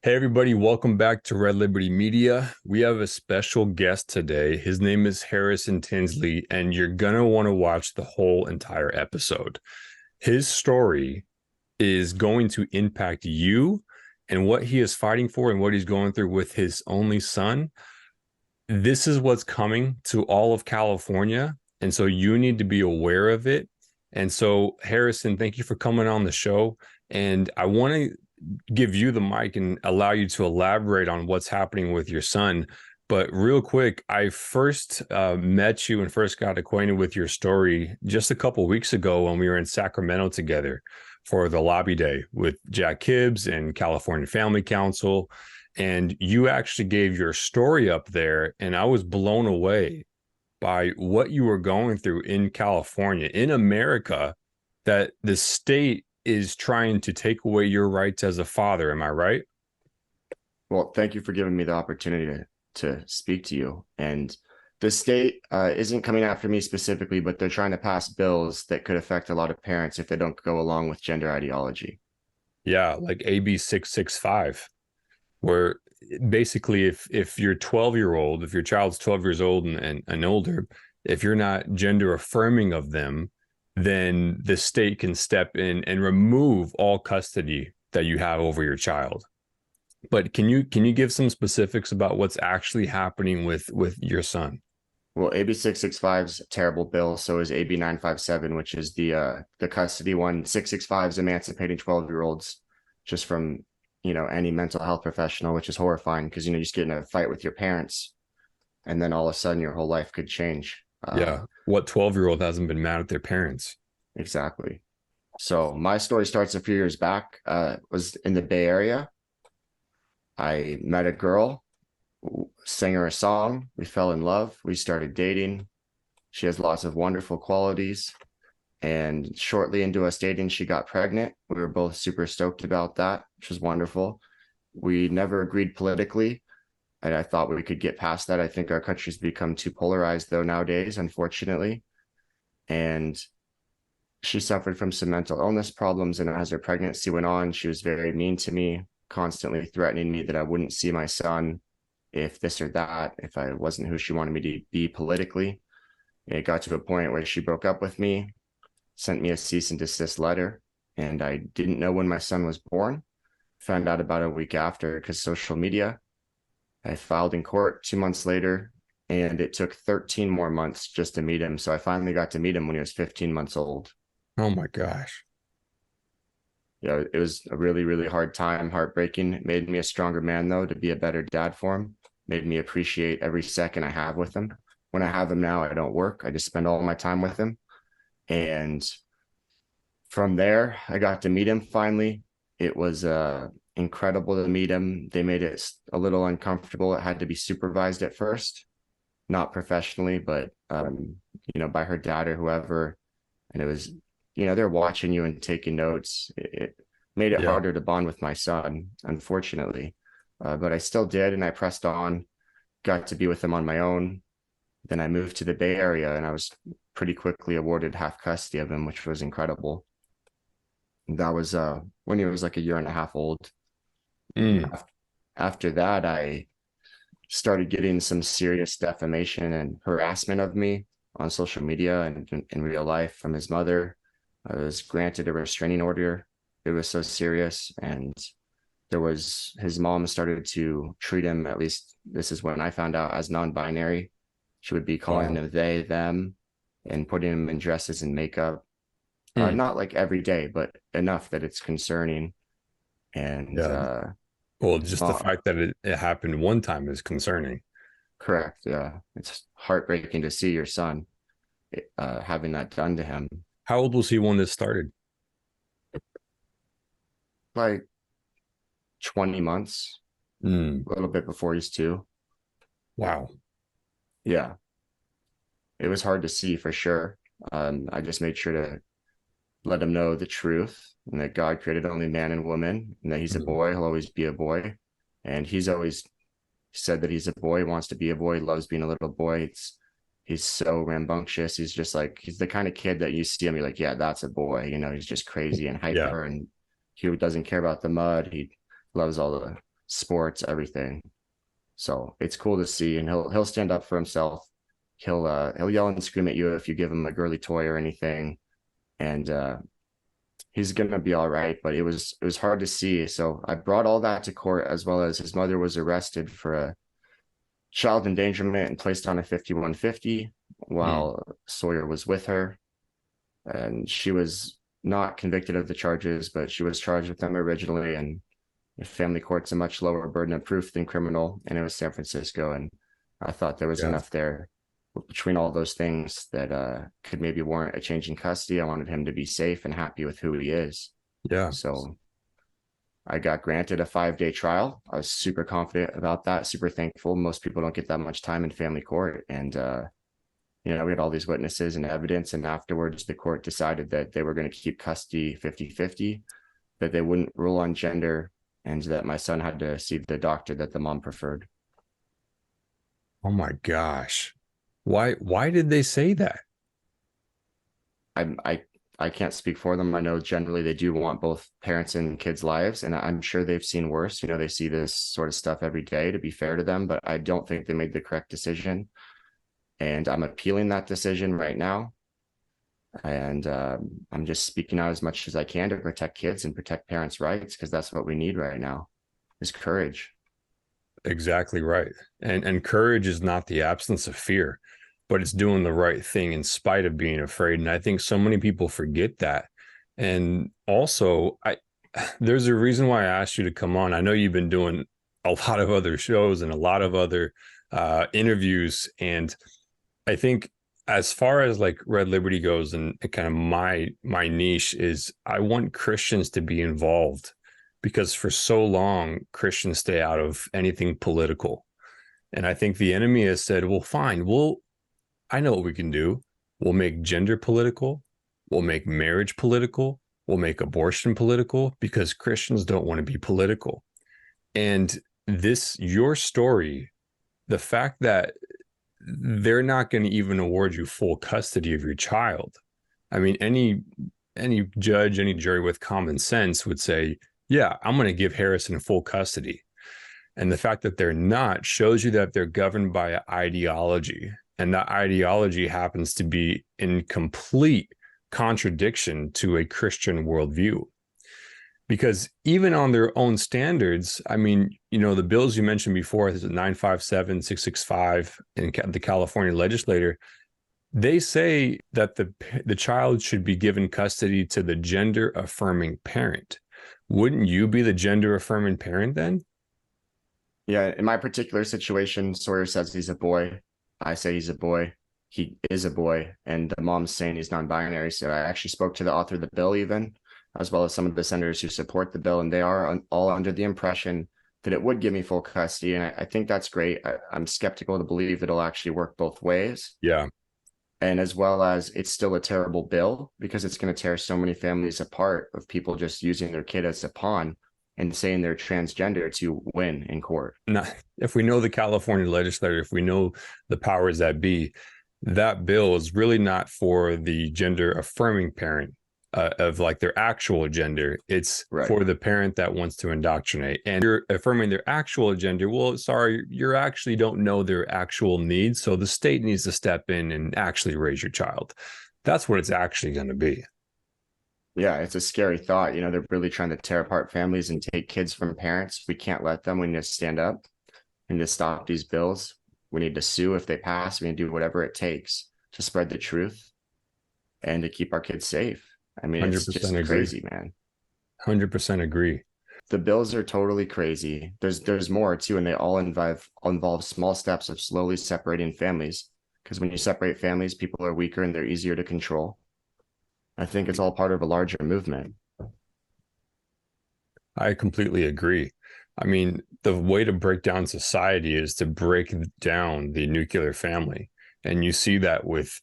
Hey, everybody, welcome back to Red Liberty Media. We have a special guest today. His name is Harrison Tinsley, and you're going to want to watch the whole entire episode. His story is going to impact you and what he is fighting for and what he's going through with his only son. This is what's coming to all of California. And so you need to be aware of it. And so, Harrison, thank you for coming on the show. And I want to give you the mic and allow you to elaborate on what's happening with your son. But real quick, I first met you and first got acquainted with your story just a couple of weeks ago when we were in Sacramento together for the lobby day with Jack Hibbs and California Family Council. And you actually gave your story up there, and I was blown away by what you were going through in California, in America, that the state is trying to take away your rights as a father. Am I right? Well, thank you for giving me the opportunity to speak to you. And the state isn't coming after me specifically, but they're trying to pass bills that could affect a lot of parents if they don't go along with gender ideology. Yeah, like AB 665, where basically if you're 12-year-old, if your child's 12 years old and older, if you're not gender affirming of them, then the state can step in and remove all custody that you have over your child. But can you give some specifics about what's actually happening with your son? Well, AB 665 is a terrible bill. So is AB 957, which is the custody one. 665 is emancipating 12-year-olds just from, any mental health professional, which is horrifying because, you just get in a fight with your parents and then all of a sudden your whole life could change. Yeah. What 12-year-old hasn't been mad at their parents? Exactly. So my story starts a few years back, was in the Bay Area. I met a girl, sang her a song. We fell in love. We started dating. She has lots of wonderful qualities. And shortly into us dating, she got pregnant. We were both super stoked about that, which was wonderful. We never agreed politically, and I thought we could get past that. I think our country's become too polarized, though, nowadays, unfortunately. And she suffered from some mental illness problems, and as her pregnancy went on, she was very mean to me, constantly threatening me that I wouldn't see my son if this or that, if I wasn't who she wanted me to be politically. It got to a point where she broke up with me, sent me a cease and desist letter, and I didn't know when my son was born. Found out about a week after because social media. I filed in court 2 months later, and it took 13 more months just to meet him. So I finally got to meet him when he was 15 months old. Oh my gosh. Yeah, it was a really, really hard time, heartbreaking. It made me a stronger man, though, to be a better dad for him. Made me appreciate every second I have with him. When I have him now, I don't work. I just spend all my time with him. And from there, I got to meet him finally. It was incredible to meet him. They made it a little uncomfortable. It had to be supervised at first, not professionally, but, by her dad or whoever. And it was, they're watching you and taking notes. It made it harder to bond with my son, unfortunately. But I still did, and I pressed on, got to be with him on my own. Then I moved to the Bay Area, and I was pretty quickly awarded half custody of him, which was incredible. That was when he was like a year and a half old. After that, I started getting some serious defamation and harassment of me on social media and in real life from his mother. I was granted a restraining order. It was so serious, and his mom started to treat him, at least this is when I found out, as non-binary. She would be calling him they, them, and putting him in dresses and makeup. Not like every day, but enough that it's concerning. And well, just the fact that it happened one time is concerning. Correct. Yeah. It's heartbreaking to see your son having that done to him. How old was he when this started? Like 20 months, a little bit before he's 2. Wow. Yeah. It was hard to see for sure. I just made sure to let him know the truth and that God created only man and woman and that he's a boy. He'll always be a boy. And he's always said that he's a boy, wants to be a boy, loves being a little boy. He's so rambunctious. He's just like, he's the kind of kid that you see him, you're like, yeah, that's a boy. He's just crazy and hyper and he doesn't care about the mud. He loves all the sports, everything. So it's cool to see, and he'll stand up for himself. He'll yell and scream at you if you give him a girly toy or anything, and he's gonna be all right. But it was hard to see. So I brought all that to court, as well as his mother was arrested for a child endangerment and placed on a 5150 Mm. while Sawyer was with her, and she was not convicted of the charges, but she was charged with them originally. And family court's a much lower burden of proof than criminal, and it was San Francisco, and I thought there was Yeah. enough there between all those things that could maybe warrant a change in custody. I wanted him to be safe and happy with who he is. Yeah. So I got granted a 5-day trial. I was super confident about that, super thankful. Most people don't get that much time in family court. And, we had all these witnesses and evidence. And afterwards, the court decided that they were going to keep custody 50-50, that they wouldn't rule on gender, and that my son had to see the doctor that the mom preferred. Oh my gosh. Why did they say that? I can't speak for them. I know generally they do want both parents and kids' lives, and I'm sure they've seen worse. They see this sort of stuff every day, to be fair to them, but I don't think they made the correct decision. And I'm appealing that decision right now. And I'm just speaking out as much as I can to protect kids and protect parents' rights, because that's what we need right now, is courage. Exactly right. And courage is not the absence of fear, but it's doing the right thing in spite of being afraid. And I think so many people forget that. And also, there's a reason why I asked you to come on. I know you've been doing a lot of other shows and a lot of other interviews, and I think as far as like Red Liberty goes, and kind of my niche is, I want Christians to be involved, because for so long Christians stay out of anything political. And I think the enemy has said, well, fine, I know what we can do. We'll make gender political, we'll make marriage political, we'll make abortion political, because Christians don't want to be political. And your story, the fact that they're not going to even award you full custody of your child. I mean, any judge, any jury with common sense would say, yeah, I'm going to give Harrison full custody. And the fact that they're not shows you that they're governed by an ideology. And that ideology happens to be in complete contradiction to a Christian worldview. Because even on their own standards, I mean, the bills you mentioned before, is 957, 665, and the California legislature, they say that the child should be given custody to the gender affirming parent. Wouldn't you be the gender affirming parent then? Yeah, in my particular situation, Sawyer says he's a boy. I say he's a boy. He is a boy, and the mom's saying he's non-binary. So I actually spoke to the author of the bill, even, as well as some of the senators who support the bill, and they are all under the impression that it would give me full custody. And I think that's great. I'm skeptical to believe it'll actually work both ways. Yeah. And as well as, it's still a terrible bill, because it's going to tear so many families apart, of people just using their kid as a pawn and saying they're transgender to win in court. Now, if we know the California legislature, if we know the powers that be, that bill is really not for the gender affirming parent of like their actual gender. It's Right. for the parent that wants to indoctrinate. And you're affirming their actual gender. Well, sorry, you actually don't know their actual needs. So the state needs to step in and actually raise your child. That's what it's actually going to be. Yeah, it's a scary thought. They're really trying to tear apart families and take kids from parents. We can't let them. We need to stand up. We need to stop these bills. We need to sue if they pass. We need to do whatever it takes to spread the truth and to keep our kids safe. I mean, it's 100% just agree. crazy, man. 100% agree. The bills are totally crazy. There's more too, and they all involve small steps of slowly separating families. Because when you separate families, people are weaker and they're easier to control. I think it's all part of a larger movement. I completely agree. I mean, the way to break down society is to break down the nuclear family. And you see that with,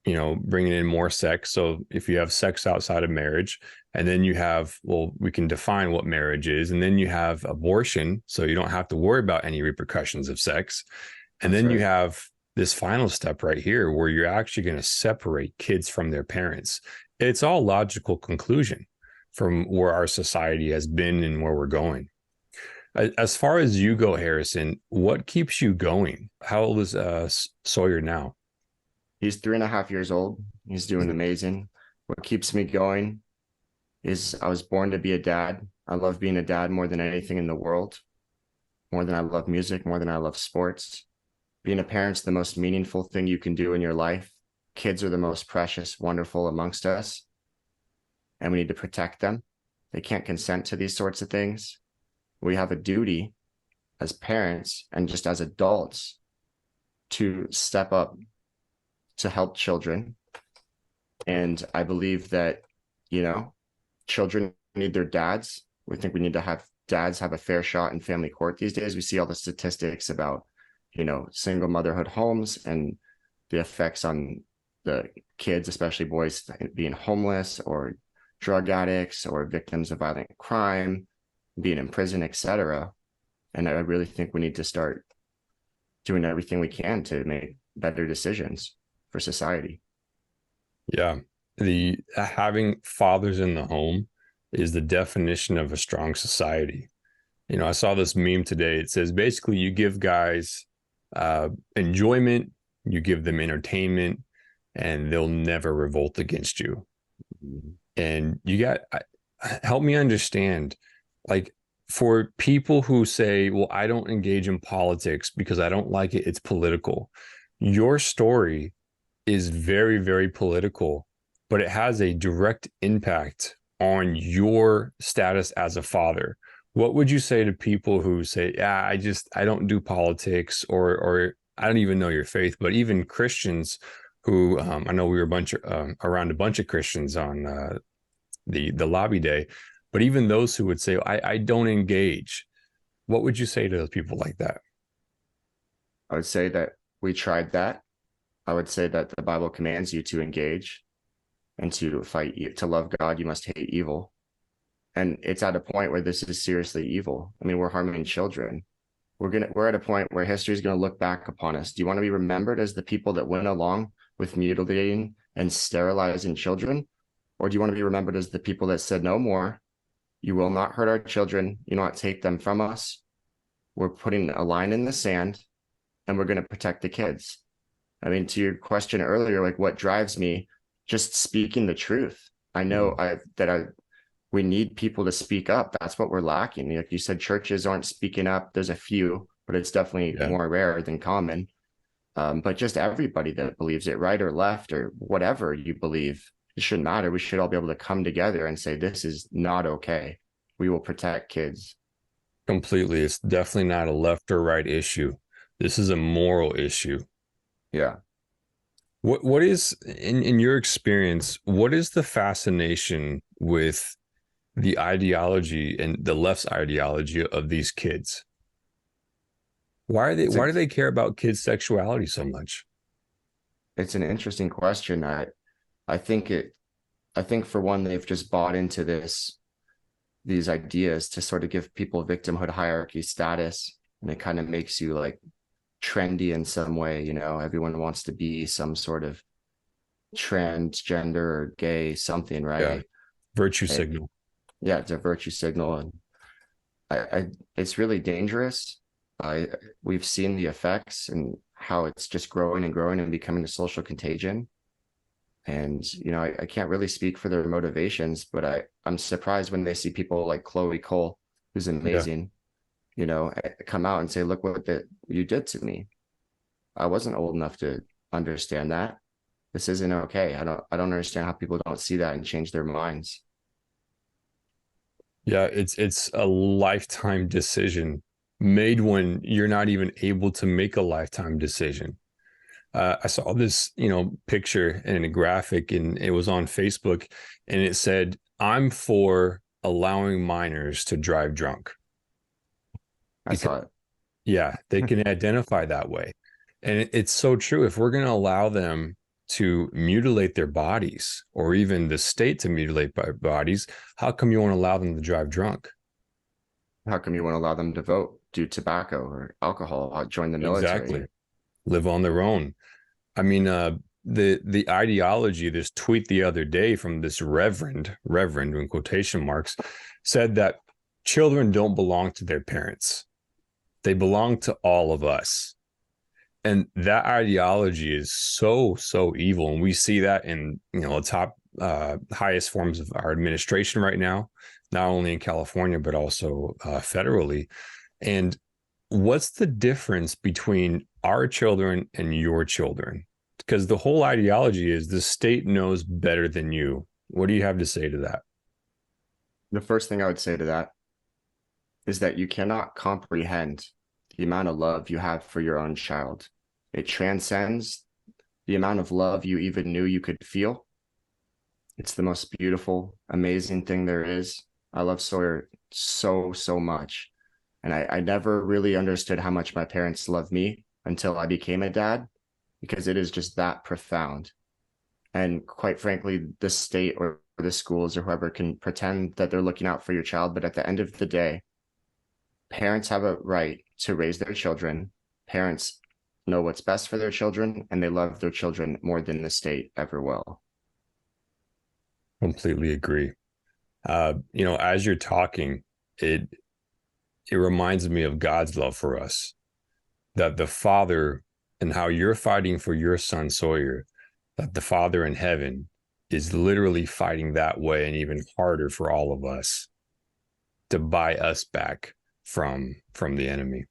bringing in more sex. So if you have sex outside of marriage, and then you have, well, we can define what marriage is. And then you have abortion. So you don't have to worry about any repercussions of sex. And That's then you right. have this final step right here, where you're actually going to separate kids from their parents. It's all logical conclusion from where our society has been and where we're going. As far as you go, Harrison, what keeps you going? How old is Sawyer now? He's 3.5 years old. He's doing amazing. What keeps me going is I was born to be a dad. I love being a dad more than anything in the world, more than I love music, more than I love sports. Being a parent's the most meaningful thing you can do in your life. Kids are the most precious, wonderful amongst us, and we need to protect them. They can't consent to these sorts of things. We have a duty as parents and just as adults to step up to help children. And I believe that, you know, children need their dads. We think we need to have dads have a fair shot in family court these days. We see all the statistics about, single motherhood homes and the effects on the kids, especially boys, being homeless or drug addicts or victims of violent crime, being in prison, etc. And I really think we need to start doing everything we can to make better decisions for society. Yeah. The having fathers in the home is the definition of a strong society. I saw this meme today. It says basically you give guys enjoyment, you give them entertainment, and they'll never revolt against you. And you got help me understand, like, for people who say, well, I don't engage in politics because I don't like it, it's political. Your story is very, very political, but it has a direct impact on your status as a father. What would you say to people who say, yeah, I don't do politics, or I don't even know your faith, but even Christians who, I know we were around a bunch of Christians on the lobby day, but even those who would say, I don't engage, what would you say to those people like that? I would say that we tried that. I would say that the Bible commands you to engage and to fight, to love God, you must hate evil. And it's at a point where this is seriously evil. I mean, we're harming children. We're at a point where history is going to look back upon us. Do you want to be remembered as the people that went along with mutilating and sterilizing children? Or do you want to be remembered as the people that said, no more, you will not hurt our children, you not take them from us. We're putting a line in the sand and we're going to protect the kids. I mean, to your question earlier, like what drives me, just speaking the truth. I know we need people to speak up. That's what we're lacking. Like you said, churches aren't speaking up. There's a few, but it's definitely more rare than common. But just everybody that believes it, right or left or whatever you believe, it shouldn't matter. We should all be able to come together and say, this is not okay. We will protect kids. Completely. It's definitely not a left or right issue. This is a moral issue. Yeah. What is in your experience, what is the fascination with the ideology and the left's ideology of these kids? Why do they care about kids' sexuality so much? It's an interesting question. I think for one, they've just bought into these ideas to sort of give people victimhood hierarchy status. And it kind of makes you like trendy in some way. Everyone wants to be some sort of transgender or gay something, right? Yeah. Virtue signal. Yeah, it's a virtue signal. And it's really dangerous. We've seen the effects and how it's just growing and growing and becoming a social contagion. And, I can't really speak for their motivations, but I'm surprised when they see people like Chloe Cole, who's amazing, come out and say, look what you did to me. I wasn't old enough to understand that. This isn't okay. I don't understand how people don't see that and change their minds. Yeah, it's a lifetime decision made when you're not even able to make a lifetime decision. I saw this, picture and a graphic, and it was on Facebook, and it said, "I'm for allowing minors to drive drunk." I saw it. Yeah, they can identify that way, and it's so true. If we're going to allow them to mutilate their bodies, or even the state to mutilate their bodies, how come you won't allow them to drive drunk? How come you won't allow them to vote, do tobacco or alcohol, or join the military? Exactly. Live on their own. I mean, the ideology, this tweet the other day from this reverend in quotation marks, said that children don't belong to their parents. They belong to all of us. And that ideology is so evil. And we see that in, the top highest forms of our administration right now, not only in California, but also federally. And what's the difference between our children and your children? Because the whole ideology is the state knows better than you. What do you have to say to that? The first thing I would say to that is that you cannot comprehend the amount of love you have for your own child. It transcends the amount of love you even knew you could feel. It's the most beautiful, amazing thing there is. I love Sawyer so much. And I never really understood how much my parents love me until I became a dad, because it is just that profound. And quite frankly, the state or the schools or whoever can pretend that they're looking out for your child. But at the end of the day, parents have a right to raise their children. Parents know what's best for their children, and they love their children more than the state ever will. Completely agree. As you're talking, it reminds me of God's love for us, that the Father, and how you're fighting for your son Sawyer, that the Father in heaven is literally fighting that way and even harder for all of us to buy us back from the enemy.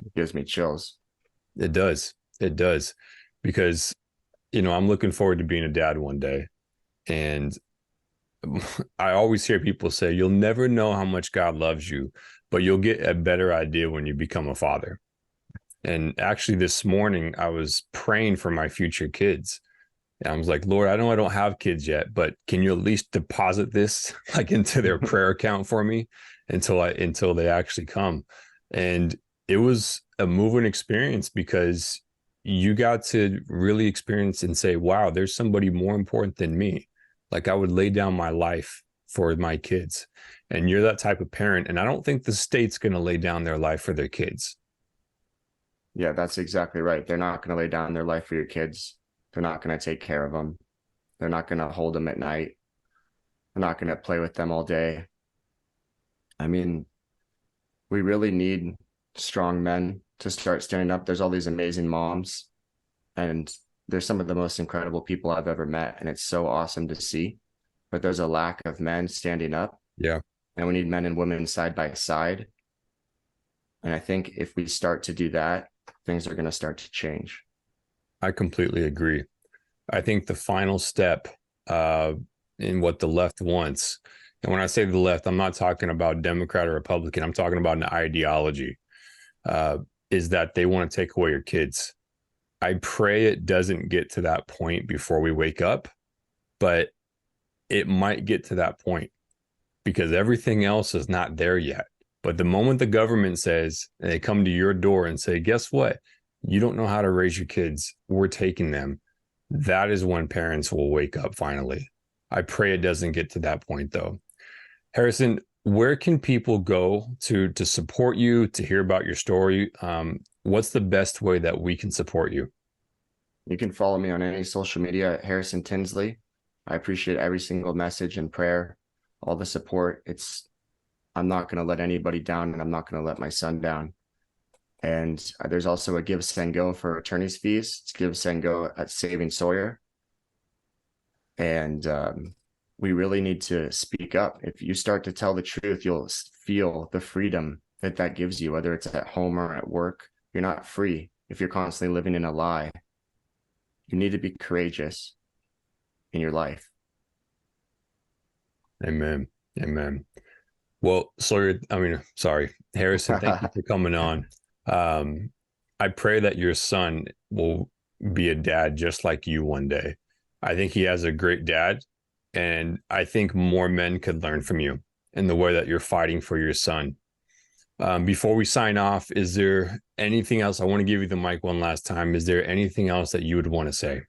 It gives me chills. It does. It does. Because, I'm looking forward to being a dad one day. And I always hear people say, you'll never know how much God loves you, but you'll get a better idea when you become a father. And actually, this morning, I was praying for my future kids. And I was like, Lord, I know I don't have kids yet, but can you at least deposit this like into their prayer account for me until they actually come? And it was a moving experience, because you got to really experience and say, wow, there's somebody more important than me. Like, I would lay down my life for my kids. And you're that type of parent. And I don't think the state's going to lay down their life for their kids. Yeah, that's exactly right. They're not going to lay down their life for your kids. They're not going to take care of them. They're not going to hold them at night. They're not going to play with them all day. I mean, we really need strong men to start standing up. There's all these amazing moms, and they're some of the most incredible people I've ever met. And it's so awesome to see. But there's a lack of men standing up. Yeah. And we need men and women side by side. And I think if we start to do that, things are going to start to change. I completely agree. I think the final step in what the left wants, and when I say the left, I'm not talking about Democrat or Republican, I'm talking about an ideology, is that they want to take away your kids. I pray it doesn't get to that point before we wake up, but it might get to that point, because everything else is not there yet. But the moment the government says, and they come to your door and say, guess what? You don't know how to raise your kids, we're taking them. That is when parents will wake up finally. I pray it doesn't get to that point, though. Harrison, where can people go to support you, to hear about your story? What's the best way that we can support you? You can follow me on any social media at Harrison Tinsley. I appreciate every single message and prayer, all the support. I'm not going to let anybody down, and I'm not going to let my son down. And there's also a Give, Send, Go for attorney's fees. It's Give, Send, Go at Saving Sawyer. And we really need to speak up. If you start to tell the truth, you'll feel the freedom that gives you, whether it's at home or at work. You're not free if you're constantly living in a lie. You need to be courageous in your life. Amen. Amen. Well, Harrison, thank you for coming on. I pray that your son will be a dad just like you one day. I think he has a great dad, and I think more men could learn from you in the way that you're fighting for your son. Before we sign off, is there anything else? I want to give you the mic one last time. Is there anything else that you would want to say?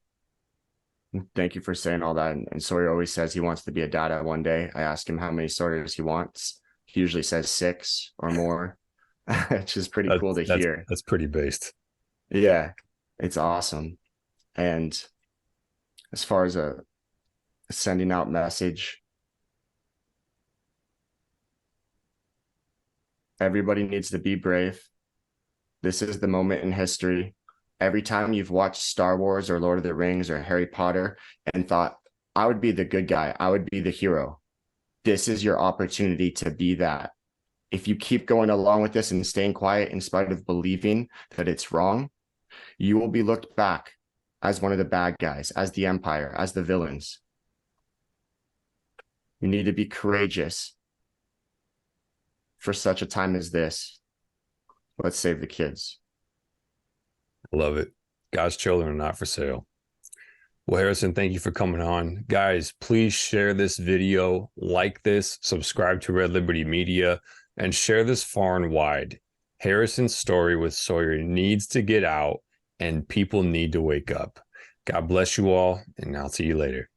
Thank you for saying all that. And Sawyer always says he wants to be a dad one day. I ask him how many Sawyers he wants. He usually says 6 or more. It's just pretty cool to hear. That's pretty based. Yeah, it's awesome. And as far as a sending out message, Everybody needs to be brave. This is the moment in history. Every time you've watched Star Wars or Lord of the Rings or Harry Potter and thought, I would be the good guy, I would be the hero, this is your opportunity to be that. If you keep going along with this and staying quiet in spite of believing that it's wrong, you will be looked back as one of the bad guys, as the Empire, as the villains. You need to be courageous for such a time as this. Let's save the kids. Love it. God's children are not for sale. Well, Harrison, thank you for coming on. Guys, please share this video, like this, subscribe to Red Liberty Media, and share this far and wide. Harrison's story with Sawyer needs to get out, and people need to wake up. God bless you all, and I'll see you later.